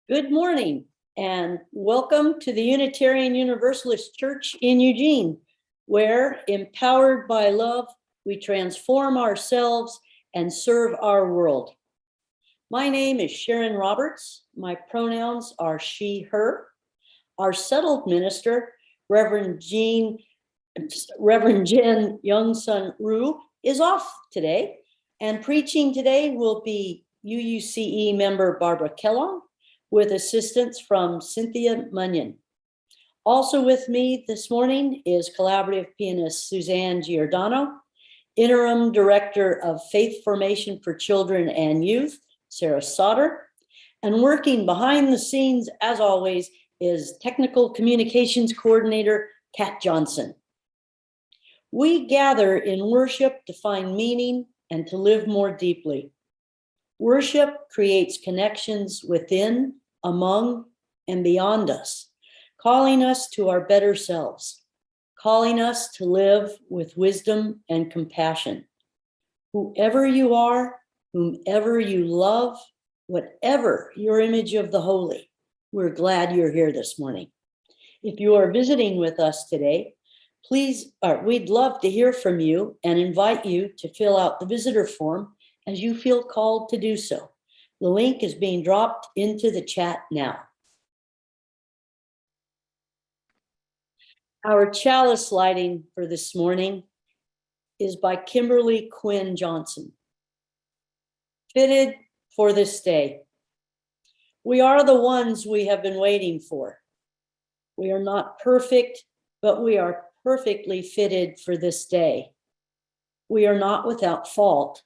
Good morning and welcome to the Unitarian Universalist Church in Eugene, where, empowered by love, we transform ourselves and serve our world. My name is Sharon Roberts. My pronouns are she, her. Our settled minister, Reverend Jen Youngsun Rue, is off today, and preaching today will be UUCE member Barbara Kellogg, with assistance from Cynthia Munyon. Also with me this morning is collaborative pianist Suzanne Giordano, interim director of Faith Formation for Children and Youth, Sarah Sauter, and working behind the scenes, as always, is technical communications coordinator Kat Johnson. We gather in worship to find meaning and to live more deeply. Worship creates connections within, among, and beyond us, calling us to our better selves, calling us to live with wisdom and compassion. Whoever you are, whomever you love, whatever your image of the holy, we're glad you're here this morning. If you are visiting with us today, we'd love to hear from you and invite you to fill out the visitor form as you feel called to do so. The link is being dropped into the chat now. Our chalice lighting for this morning is by Kimberly Quinn Johnson. Fitted for this day. We are the ones we have been waiting for. We are not perfect, but we are perfectly fitted for this day. We are not without fault,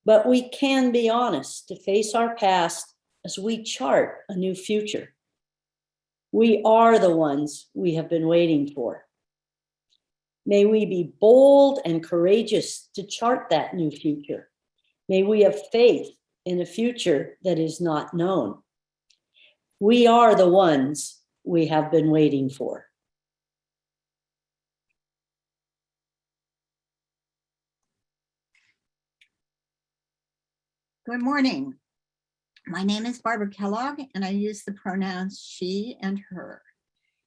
but we can be honest to face our past as we chart a new future. We are the ones we have been waiting for. May we be bold and courageous to chart that new future. May we have faith in a future that is not known. We are the ones we have been waiting for. Good morning. My name is Barbara Kellogg, and I use the pronouns she and her.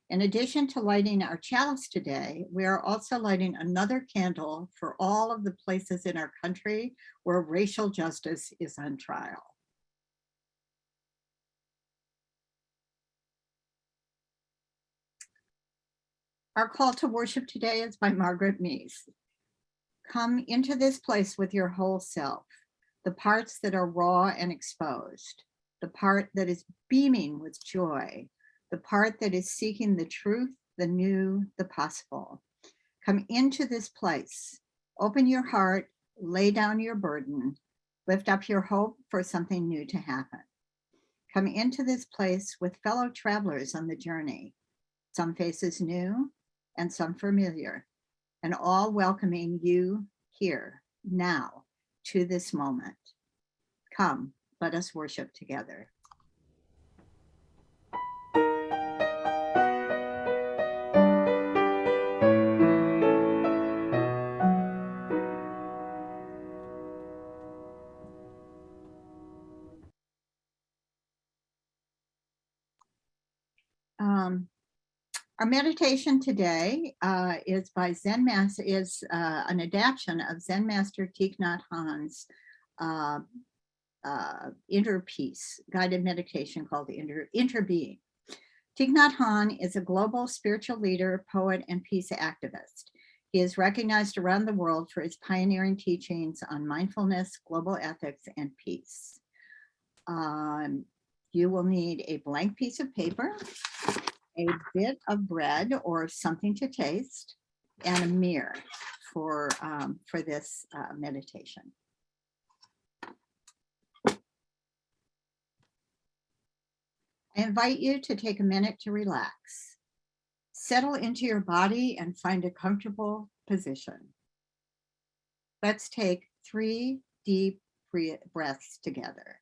In addition to lighting our chalice today, we are also lighting another candle for all of the places in our country where racial justice is on trial. Our call to worship today is by Margaret Meese. Come into this place with your whole self. The parts that are raw and exposed, the part that is beaming with joy, the part that is seeking the truth, the new, the possible. Come into this place, open your heart, lay down your burden, lift up your hope for something new to happen. Come into this place with fellow travelers on the journey, some faces new and some familiar, and all welcoming you here, now, to this moment. Come, let us worship together. Our meditation today is by Zen Master, an adaptation of Zen Master Thich Nhat Hanh's inner peace guided meditation called the Interbeing. Thich Nhat Hanh is a global spiritual leader, poet, and peace activist. He is recognized around the world for his pioneering teachings on mindfulness, global ethics, and peace. You will need a blank piece of paper, a bit of bread or something to taste, and a mirror for this meditation. I invite you to take a minute to relax. Settle into your body and find a comfortable position. Let's take 3 deep breaths together.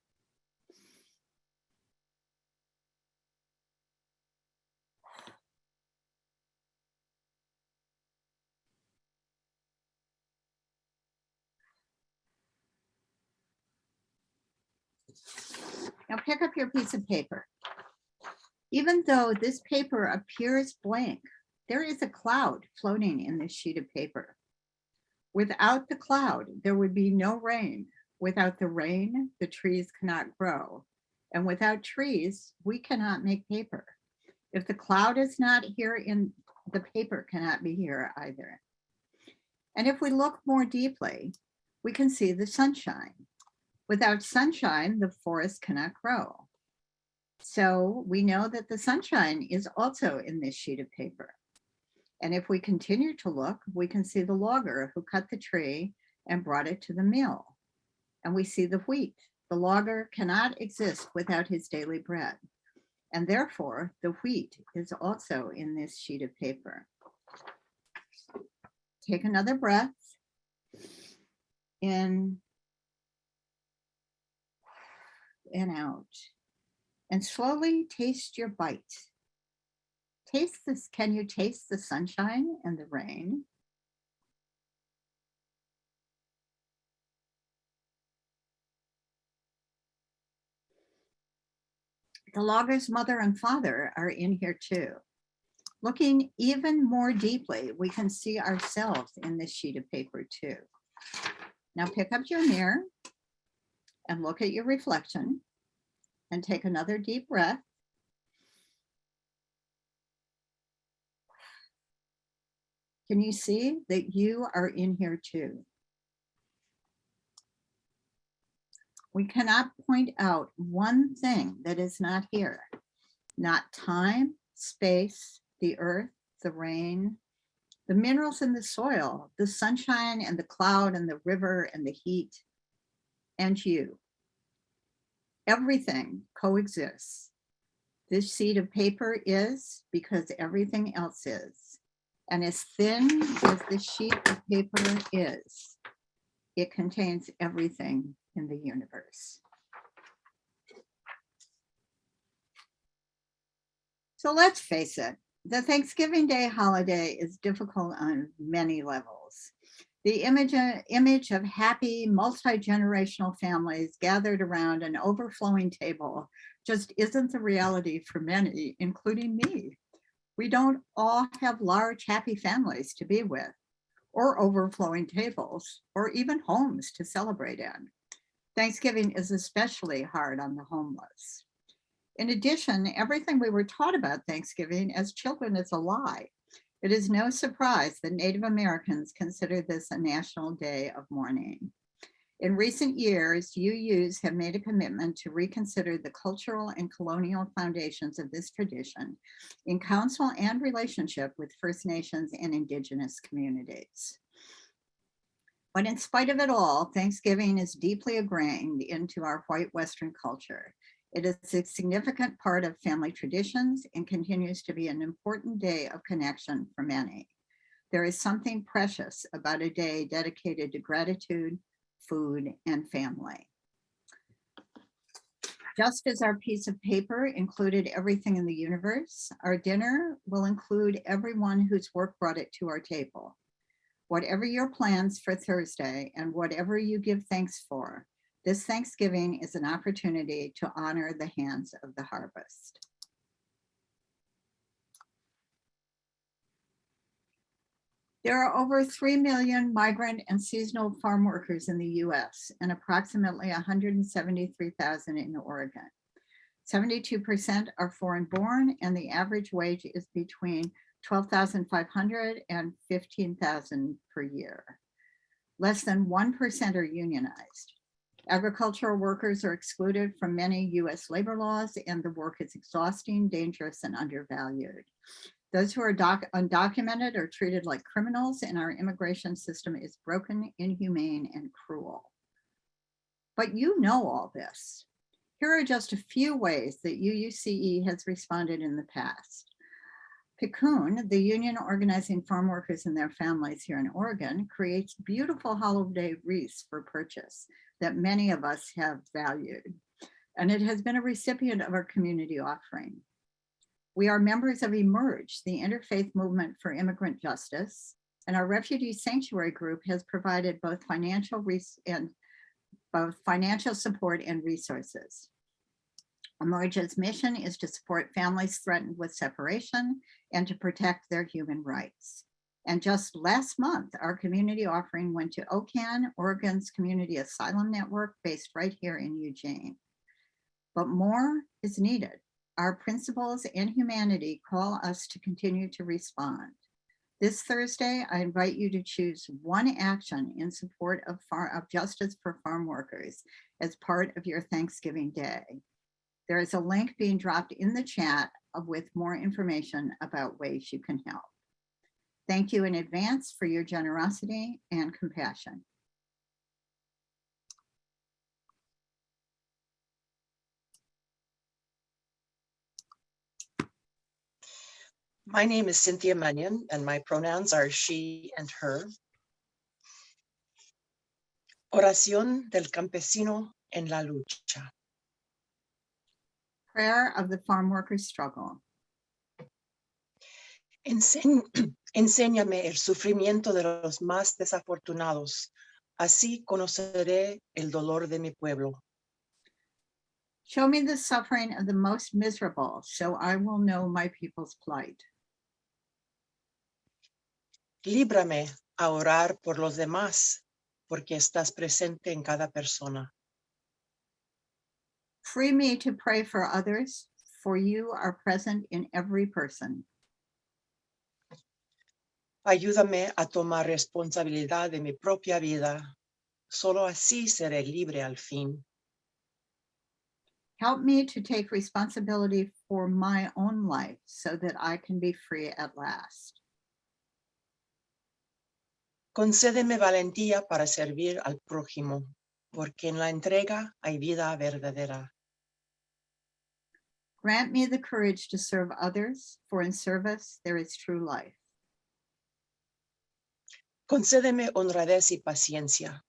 Now pick up your piece of paper. Even though this paper appears blank, there is a cloud floating in this sheet of paper. Without the cloud, there would be no rain. Without the rain, the trees cannot grow. And without trees, we cannot make paper. If the cloud is not here, the paper cannot be here either. And if we look more deeply, we can see the sunshine. Without sunshine, the forest cannot grow. So we know that the sunshine is also in this sheet of paper. And if we continue to look, we can see the logger who cut the tree and brought it to the mill. And we see the wheat. The logger cannot exist without his daily bread. And therefore, the wheat is also in this sheet of paper. Take another breath. In and out. And slowly taste your bite. Taste this. Can you taste the sunshine and the rain? The logger's mother and father are in here too. Looking even more deeply, we can see ourselves in this sheet of paper too. Now pick up your mirror and look at your reflection and take another deep breath. Can you see that you are in here too? We cannot point out one thing that is not here. Not time, space, the earth, the rain, the minerals in the soil, the sunshine and the cloud and the river and the heat, and you. Everything coexists. This sheet of paper is because everything else is. And as thin as this sheet of paper is, it contains everything in the universe. So let's face it, the Thanksgiving Day holiday is difficult on many levels. The image of happy multi-generational families gathered around an overflowing table just isn't the reality for many, including me. We don't all have large, happy families to be with, or overflowing tables, or even homes to celebrate in. Thanksgiving is especially hard on the homeless. In addition, everything we were taught about Thanksgiving as children is a lie. It is no surprise that Native Americans consider this a national day of mourning. In recent years, UUs have made a commitment to reconsider the cultural and colonial foundations of this tradition in counsel and relationship with First Nations and Indigenous communities. But in spite of it all, Thanksgiving is deeply ingrained into our white Western culture. It is a significant part of family traditions and continues to be an important day of connection for many. There is something precious about a day dedicated to gratitude, food, and family. Just as our piece of paper included everything in the universe, our dinner will include everyone whose work brought it to our table. Whatever your plans for Thursday and whatever you give thanks for, this Thanksgiving is an opportunity to honor the hands of the harvest. There are over 3 million migrant and seasonal farm workers in the US and approximately 173,000 in Oregon. 72% are foreign born and the average wage is between $12,500 and $15,000 per year. Less than 1% are unionized. Agricultural workers are excluded from many US labor laws and the work is exhausting, dangerous, and undervalued. Those who are undocumented are treated like criminals and our immigration system is broken, inhumane, and cruel. But you know all this. Here are just a few ways that UUCE has responded in the past. Piccoon, the union organizing farm workers and their families here in Oregon, creates beautiful holiday wreaths for purchase that many of us have valued. And it has been a recipient of our community offering. We are members of Emerge, the interfaith movement for immigrant justice, and our refugee sanctuary group has provided both financial support and resources. Emerge's mission is to support families threatened with separation and to protect their human rights. And just last month, our community offering went to OCAN, Oregon's Community Asylum Network, based right here in Eugene. But more is needed. Our principles and humanity call us to continue to respond. This Thursday, I invite you to choose one action in support of justice for farm workers as part of your Thanksgiving Day. There is a link being dropped in the chat with more information about ways you can help. Thank you in advance for your generosity and compassion. My name is Cynthia Mannion, and my pronouns are she and her. Oración del campesino en la lucha. Prayer of the farm workers' struggle. Enséñame el sufrimiento de los más desafortunados, así conoceré el dolor de mi pueblo. Show me the suffering of the most miserable, so I will know my people's plight. Líbrame a orar por los demás, porque estás presente en cada persona. Free me to pray for others, for you are present in every person. Ayúdame a tomar responsabilidad de mi propia vida. Solo así seré libre al fin. Help me to take responsibility for my own life so that I can be free at last. Concédeme valentía para servir al prójimo, porque en la entrega hay vida verdadera. Grant me the courage to serve others, for in service there is true life. Concédeme honradez y paciencia,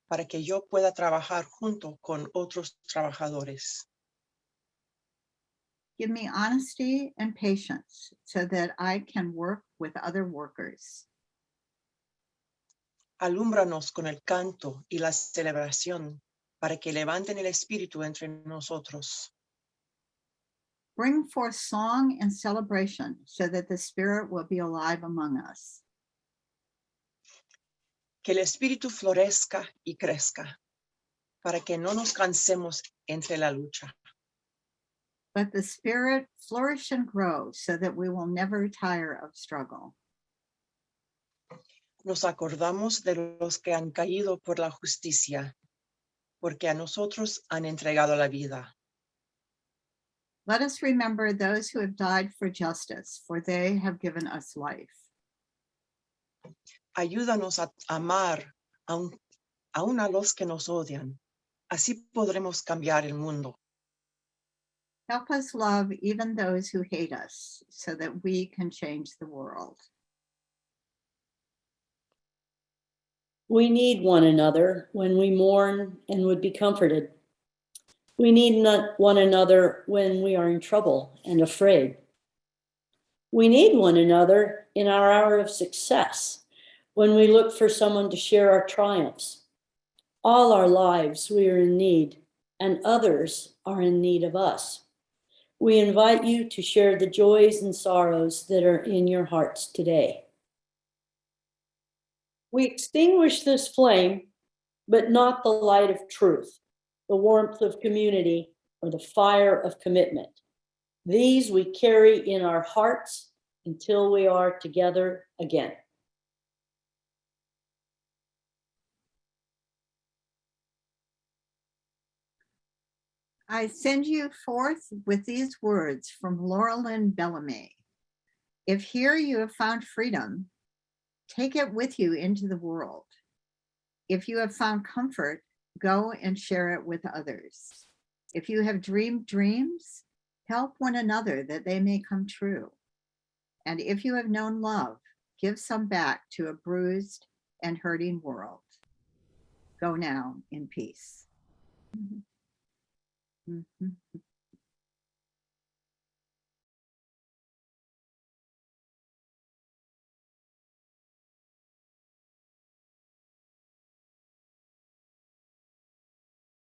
para que yo pueda trabajar junto con otros trabajadores. Give me honesty and patience so that I can work with other workers. Alúmbranos con el canto y la celebración, para que levanten el espíritu entre nosotros. Bring forth song and celebration so that the spirit will be alive among us. Que el espíritu florezca y crezca, para que no nos cansemos entre la lucha. Let the spirit flourish and grow so that we will never tire of struggle. Nos acordamos de los que han caído por la justicia, porque a nosotros han entregado la vida. Let us remember those who have died for justice, for they have given us life. Ayúdanos a amar aún a los que nos odian. Así podremos cambiar el mundo. Help us love even those who hate us so that we can change the world. We need one another when we mourn and would be comforted. We need one another when we are in trouble and afraid. We need one another in our hour of success, when we look for someone to share our triumphs. All our lives we are in need, and others are in need of us. We invite you to share the joys and sorrows that are in your hearts today. We extinguish this flame, but not the light of truth, the warmth of community, or the fire of commitment. These we carry in our hearts until we are together again. I send you forth with these words from Laura Lynn Bellamy. If here you have found freedom, take it with you into the world. If you have found comfort, go and share it with others. If you have dreamed dreams, help one another that they may come true. And if you have known love, give some back to a bruised and hurting world. Go now in peace. Mm-hmm.